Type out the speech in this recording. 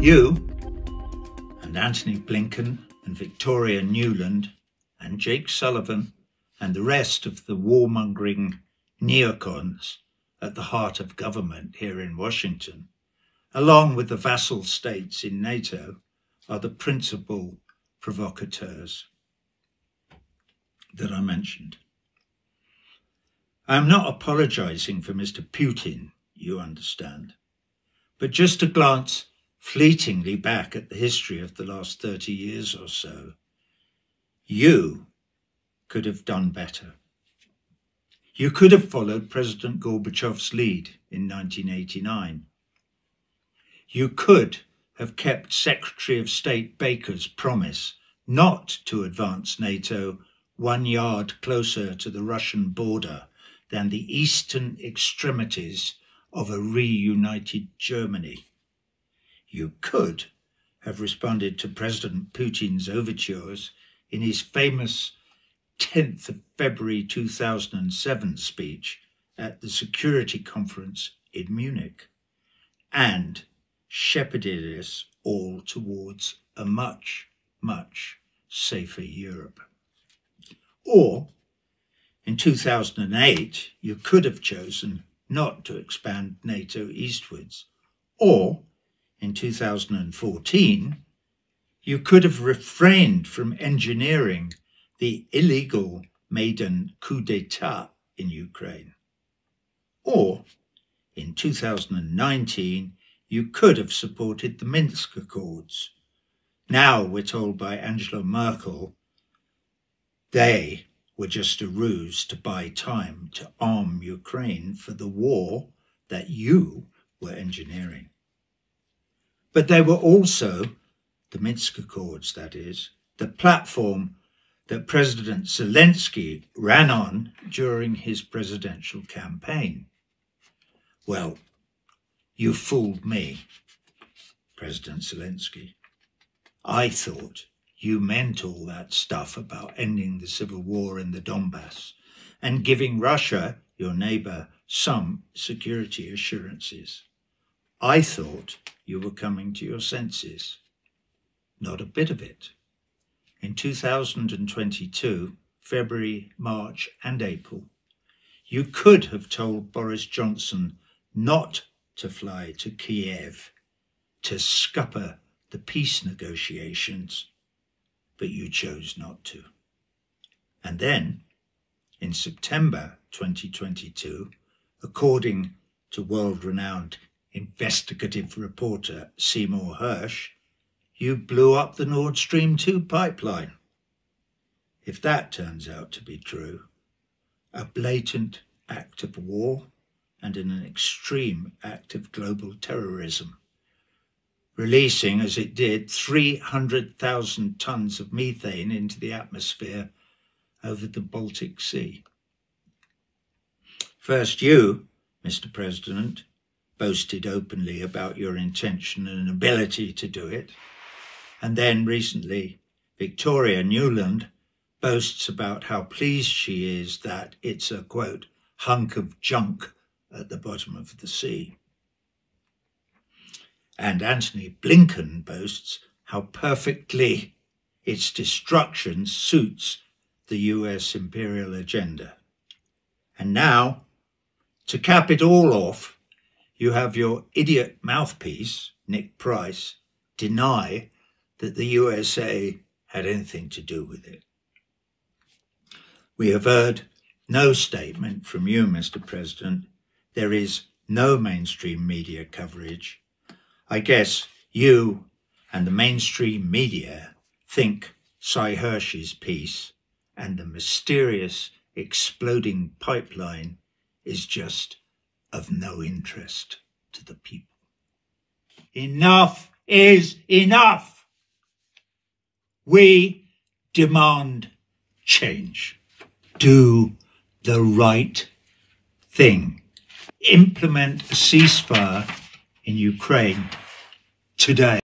You and Antony Blinken and Victoria Nuland and Jake Sullivan and the rest of the warmongering neocons at the heart of government here in Washington, along with the vassal states in NATO, are the principal provocateurs that I mentioned. I am not apologizing for Mr. Putin, you understand, but just to glance fleetingly back at the history of the last 30 years or so, you could have done better. You could have followed President Gorbachev's lead in 1989. You could have kept Secretary of State Baker's promise not to advance NATO 1 yard closer to the Russian border than the eastern extremities of a reunited Germany. You could have responded to President Putin's overtures in his famous 10th of February 2007 speech at the Security Conference in Munich, and shepherded us all towards a much, much safer Europe. Or, in 2008, you could have chosen not to expand NATO eastwards. Or, in 2014, you could have refrained from engineering the illegal Maidan coup d'etat in Ukraine. Or, in 2019, you could have supported the Minsk Accords. Now we're told by Angela Merkel they were just a ruse to buy time to arm Ukraine for the war that you were engineering. But they were also, the Minsk Accords that is, the platform that President Selenskij ran on during his presidential campaign. Well, you fooled me, President Selenskij. I thought you meant all that stuff about ending the civil war in the Donbass and giving Russia, your neighbor, some security assurances. I thought you were coming to your senses. Not a bit of it. In 2022, February, March and April, you could have told Boris Johnson not to fly to Kiev to scupper the peace negotiations, but you chose not to. And then, in September 2022, according to world-renowned investigative reporter Seymour Hersh, you blew up the Nord Stream 2 pipeline. If that turns out to be true, a blatant act of war and an extreme act of global terrorism, releasing, as it did, 300,000 tons of methane into the atmosphere over the Baltic Sea. First you, Mr. President, boasted openly about your intention and ability to do it. And then recently, Victoria Nuland boasts about how pleased she is that it's a, quote, hunk of junk at the bottom of the sea. And Antony Blinken boasts how perfectly its destruction suits the US imperial agenda. And now, to cap it all off, you have your idiot mouthpiece, Nick Price, deny that the USA had anything to do with it. We have heard no statement from you, Mr. President. There is no mainstream media coverage. I guess you and the mainstream media think Sy Hersh's piece and the mysterious exploding pipeline is just of no interest to the people. Enough is enough. We demand change. Do the right thing. Implement a ceasefire in Ukraine today.